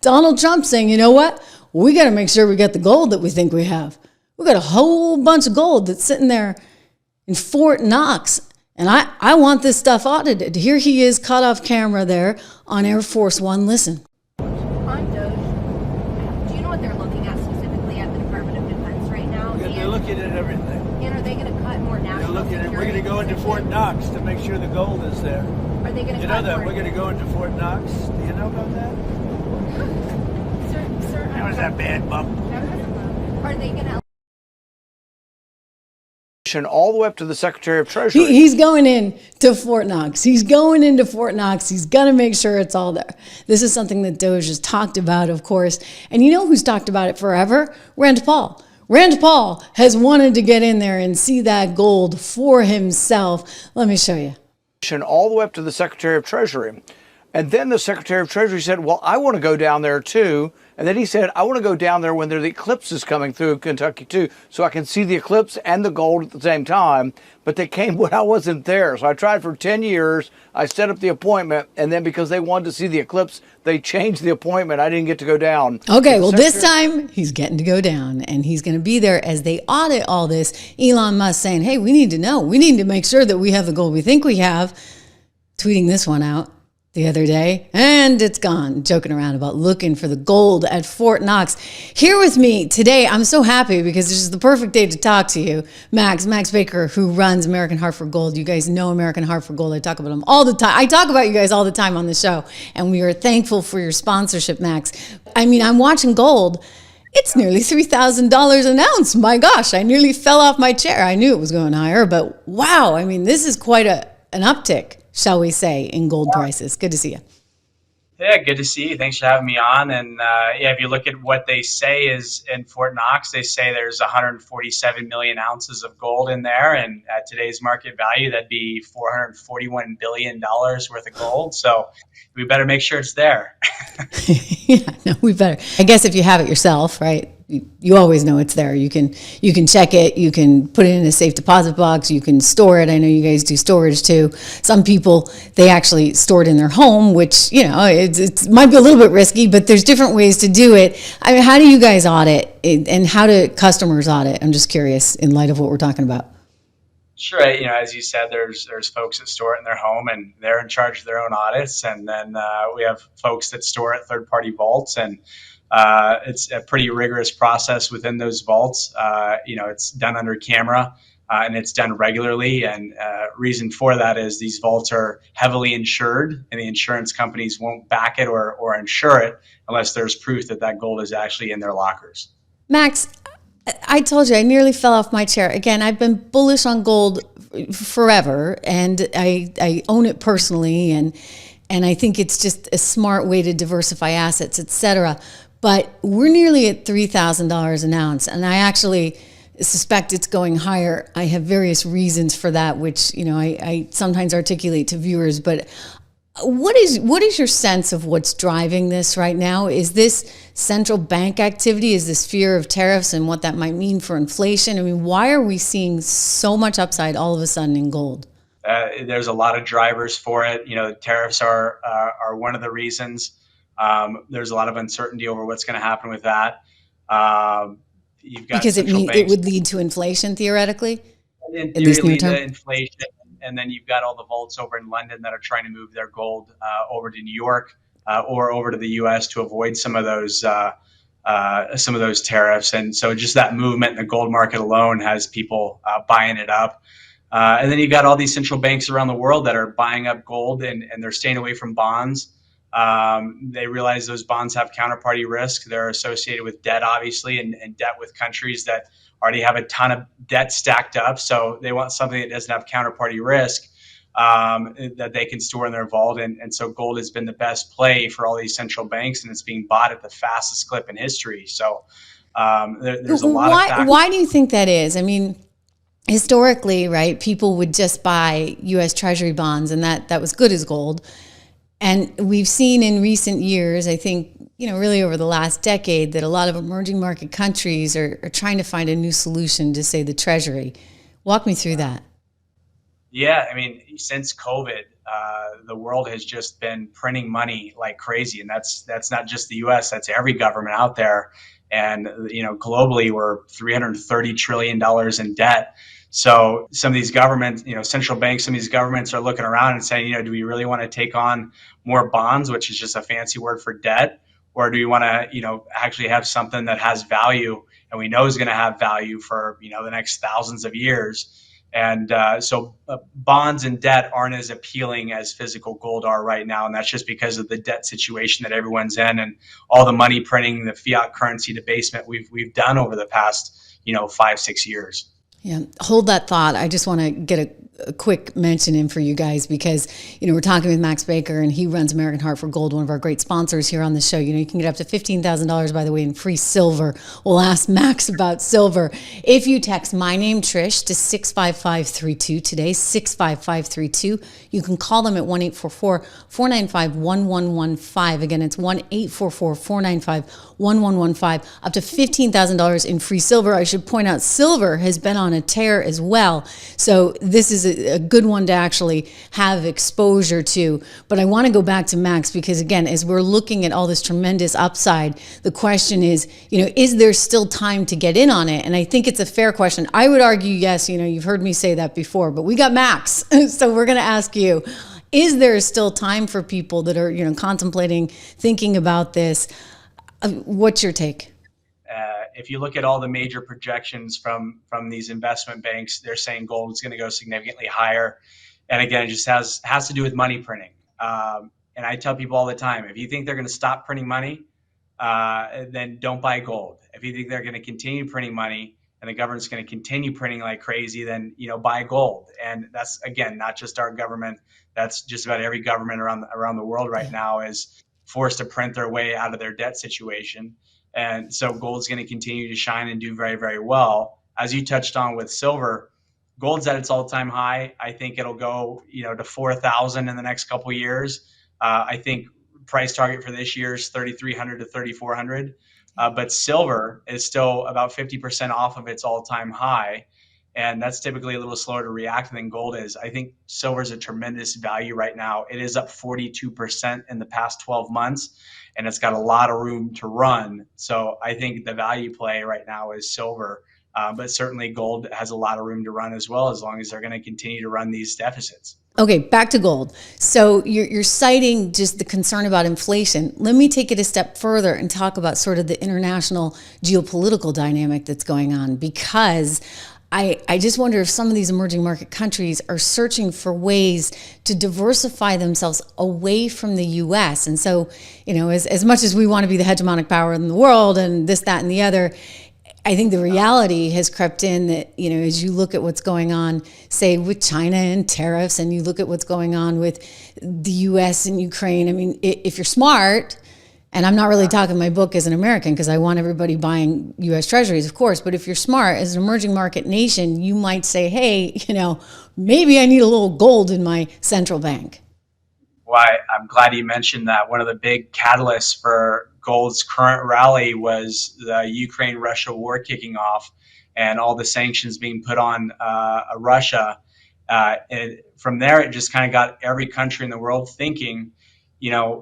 Donald Trump saying, you know what? We got to make sure we get the gold that we think we have. We got a whole bunch of gold that's sitting there in Fort Knox. And I want this stuff audited. Here he is, caught off camera there on Air Force One. Listen. On DOGE, do you know what they're looking at specifically at the Department of Defense right now? They're looking at everything. And are they going to cut more national security? We're going to go into Fort Knox to make sure the gold is there. Are they going to You know that? We're going to go into Fort Knox. Do you know about that? Sir, That was a bad bump. Are they going to... All the way up to the Secretary of Treasury. He's going in to Fort Knox. He's going into Fort Knox. He's going to make sure it's all there. This is something that DOGE has talked about, of course. And you know who's talked about it forever? Rand Paul. Rand Paul has wanted to get in there and see that gold for himself. Let me show you. All the way up to the Secretary of Treasury. And then the Secretary of Treasury said, well, I want to go down there too. And then he said, I want to go down there when the eclipse is coming through Kentucky too, so I can see the eclipse and the gold at the same time. But they came when I wasn't there. So I tried for 10 years. I set up the appointment. And then because they wanted to see the eclipse, they changed the appointment. I didn't get to go down. Okay, well, this time he's getting to go down, and he's going to be there as they audit all this. Elon Musk saying, hey, we need to know. We need to make sure that we have the gold we think we have. Tweeting this one out the other day, and it's gone. Joking around about looking for the gold at Fort Knox. Here with me today, I'm so happy because this is the perfect day to talk to you. Max Baecker, who runs American Hartford Gold. You guys know American Hartford Gold. I talk about them all the time. I talk about you guys all the time on the show, and we are thankful for your sponsorship, Max. I mean, I'm watching gold. It's nearly $3,000 an ounce. My gosh, I nearly fell off my chair. I knew it was going higher, but wow, I mean, this is quite an uptick, shall we say, in gold prices. Good to see you. Yeah, good to see you. Thanks for having me on. And yeah, if you look at what they say is in Fort Knox, they say there's 147 million ounces of gold in there. And at today's market value, that'd be $441 billion worth of gold. So we better make sure it's there. Yeah, no, we better. I guess if you have it yourself, right? You always know it's there. You can check it. You can put it in a safe deposit box. You can store it. I know you guys do storage too. Some people, they actually store it in their home, which, you know, it might be a little bit risky, but there's different ways to do it. I mean, how do you guys audit and how do customers audit? I'm just curious in light of what we're talking about. Sure. You know, as you said, there's folks that store it in their home and they're in charge of their own audits. And then we have folks that store it at third-party vaults, and it's a pretty rigorous process within those vaults. You know, it's done under camera and it's done regularly. And reason for that is these vaults are heavily insured, and the insurance companies won't back it or insure it unless there's proof that that gold is actually in their lockers. Max, I told you I nearly fell off my chair. Again, I've been bullish on gold forever, and I own it personally, and I think it's just a smart way to diversify assets, et cetera. But we're nearly at $3,000 an ounce, and I actually suspect it's going higher. I have various reasons for that, which, you know, I sometimes articulate to viewers. But what is your sense of what's driving this right now? Is this central bank activity? Is this fear of tariffs and what that might mean for inflation? I mean, why are we seeing so much upside all of a sudden in gold? There's a lot of drivers for it. You know, the tariffs are one of the reasons. There's a lot of uncertainty over what's going to happen with that. You've got because it would lead to inflation theoretically. In theory, lead to inflation, and then you've got all the vaults over in London that are trying to move their gold over to New York or over to the U.S. to avoid some of those tariffs. And so just that movement in the gold market alone has people buying it up. And then you've got all these central banks around the world that are buying up gold, and they're staying away from bonds. They realize those bonds have counterparty risk. They're associated with debt, obviously, and debt with countries that already have a ton of debt stacked up. So they want something that doesn't have counterparty risk that they can store in their vault. And so gold has been the best play for all these central banks, and it's being bought at the fastest clip in history. So there's a lot of factors. Why do you think that is? I mean, historically, right, people would just buy U.S. Treasury bonds, and that was good as gold. And we've seen in recent years, I think, you know, really over the last decade, that a lot of emerging market countries are trying to find a new solution to, say, the Treasury. Walk me through that. Yeah, I mean, since COVID, the world has just been printing money like crazy, and that's not just the U.S. That's every government out there. And globally, we're $330 trillion in debt. So some of these governments, central banks, some of these governments are looking around and saying, do we really want to take on more bonds, which is just a fancy word for debt, or do we want to, actually have something that has value and we know is going to have value for, the next thousands of years? And so bonds and debt aren't as appealing as physical gold are right now. And that's just because of the debt situation that everyone's in and all the money printing, the fiat currency debasement we've done over the past, 5-6 years. Yeah, hold that thought. I just want to get a quick mention in for you guys because, we're talking with Max Baecker and he runs American Hartford Gold, one of our great sponsors here on the show. You can get up to $15,000, by the way, in free silver. We'll ask Max about silver. If you text my name, Trish, to 65532 today, 65532, you can call them at 1-844-495-1115. Again, it's 1-844-495-1115, up to $15,000 in free silver. I should point out silver has been on a tear as well. So this is a good one to actually have exposure to. But I want to go back to Max because, again, as we're looking at all this tremendous upside, the question is, is there still time to get in on it? And I think it's a fair question. I would argue, yes, you've heard me say that before, but we got Max. So we're going to ask you, is there still time for people that are, contemplating, thinking about this? What's your take? If you look at all the major projections from these investment banks, they're saying gold is going to go significantly higher. And again, it just has to do with money printing. And I tell people all the time, if you think they're going to stop printing money, then don't buy gold. If you think they're going to continue printing money and the government's going to continue printing like crazy, then buy gold. And that's, again, not just our government. That's just about every government around the world right now is forced to print their way out of their debt situation. And so gold's going to continue to shine and do very, very well. As you touched on with silver, gold's at its all-time high. I think it'll go, to 4,000 in the next couple of years. I think price target for this year is 3,300 to 3,400. But silver is still about 50% off of its all-time high. And that's typically a little slower to react than gold is. I think silver is a tremendous value right now. It is up 42% in the past 12 months, and it's got a lot of room to run. So I think the value play right now is silver, but certainly gold has a lot of room to run as well, as long as they're going to continue to run these deficits. Okay, back to gold. So you're citing just the concern about inflation. Let me take it a step further and talk about sort of the international geopolitical dynamic that's going on, because I just wonder if some of these emerging market countries are searching for ways to diversify themselves away from the U.S. And so, as much as we want to be the hegemonic power in the world and this, that, and the other, I think the reality has crept in that, as you look at what's going on, say, with China and tariffs, and you look at what's going on with the U.S. and Ukraine, I mean, if you're smart, and I'm not really talking my book as an American because I want everybody buying U.S. treasuries, of course. But if you're smart, as an emerging market nation, you might say, hey, maybe I need a little gold in my central bank. Well, I'm glad you mentioned that. One of the big catalysts for gold's current rally was the Ukraine-Russia war kicking off and all the sanctions being put on Russia. And from there, it just kind of got every country in the world thinking,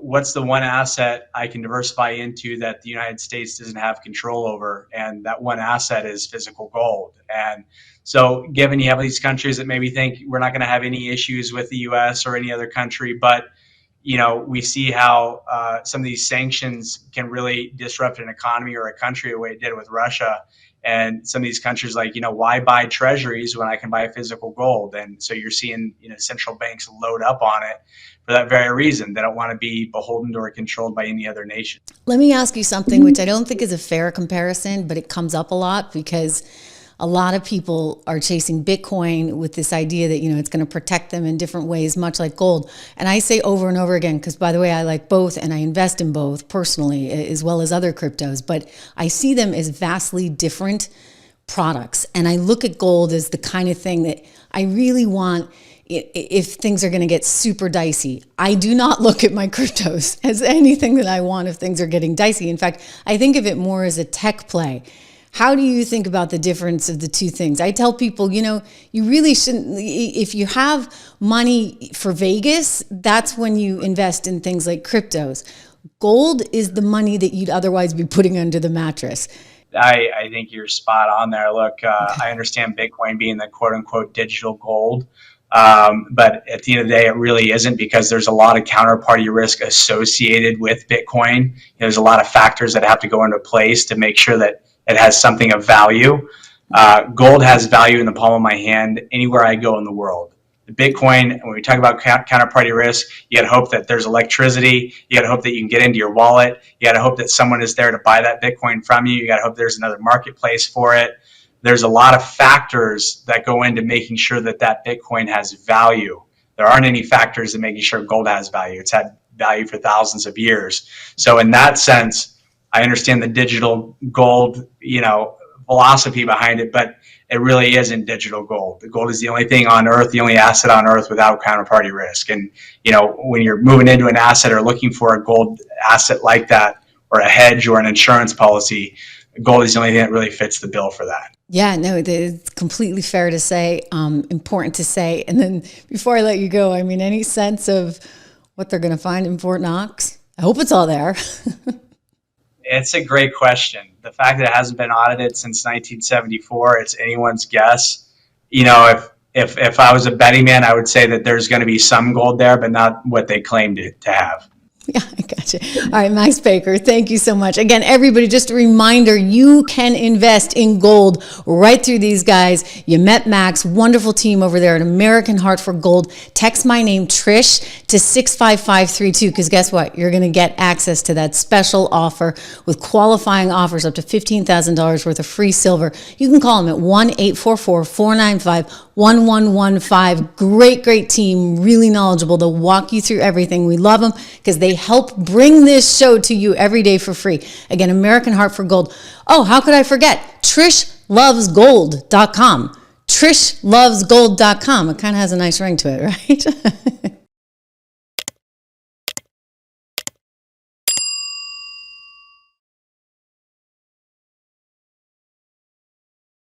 what's the one asset I can diversify into that the United States doesn't have control over? And that one asset is physical gold. And so given you have these countries that maybe think we're not going to have any issues with the U.S. or any other country, but, we see how some of these sanctions can really disrupt an economy or a country the way it did with Russia. And some of these countries why buy treasuries when I can buy physical gold? And so you're seeing, central banks load up on it for that very reason. They don't want to be beholden to or controlled by any other nation. Let me ask you something, which I don't think is a fair comparison, but it comes up a lot because a lot of people are chasing Bitcoin with this idea that, it's going to protect them in different ways, much like gold. And I say over and over again, because by the way, I like both and I invest in both personally, as well as other cryptos, but I see them as vastly different products. And I look at gold as the kind of thing that I really want if things are going to get super dicey. I do not look at my cryptos as anything that I want if things are getting dicey. In fact, I think of it more as a tech play. How do you think about the difference of the two things? I tell people, you really shouldn't, if you have money for Vegas, that's when you invest in things like cryptos. Gold is the money that you'd otherwise be putting under the mattress. I think you're spot on there. Look, I understand Bitcoin being the quote unquote digital gold. But at the end of the day, it really isn't, because there's a lot of counterparty risk associated with Bitcoin. There's a lot of factors that have to go into place to make sure that it has something of value. Gold has value in the palm of my hand anywhere I go in the world. The Bitcoin, when we talk about counterparty risk, you got to hope that there's electricity. You got to hope that you can get into your wallet. You got to hope that someone is there to buy that Bitcoin from you. You got to hope there's another marketplace for it. There's a lot of factors that go into making sure that that Bitcoin has value. There aren't any factors in making sure gold has value. It's had value for thousands of years. So in that sense, I understand the digital gold, philosophy behind it, but it really isn't digital gold. The gold is the only thing on earth, the only asset on earth without counterparty risk. And, when you're moving into an asset or looking for a gold asset like that, or a hedge or an insurance policy, gold is the only thing that really fits the bill for that. Yeah, no, it's completely fair to say, important to say. And then before I let you go, any sense of what they're going to find in Fort Knox? I hope it's all there. It's a great question. The fact that it hasn't been audited since 1974, it's anyone's guess. If I was a betting man, I would say that there's going to be some gold there, but not what they claimed to have. Yeah, I got you. All right, Max Baecker, thank you so much. Again, everybody, just a reminder, you can invest in gold right through these guys. You met Max, wonderful team over there at American Hartford Gold. Text my name, Trish, to 65532, because guess what? You're going to get access to that special offer with qualifying offers up to $15,000 worth of free silver. You can call them at 1-844-495-1115. Great team, really knowledgeable. They'll walk you through everything. We love them because they help bring this show to you every day for free. Again, American Hartford Gold. Oh, how could I forget? TrishLovesGold.com. TrishLovesGold.com. It kind of has a nice ring to it, right?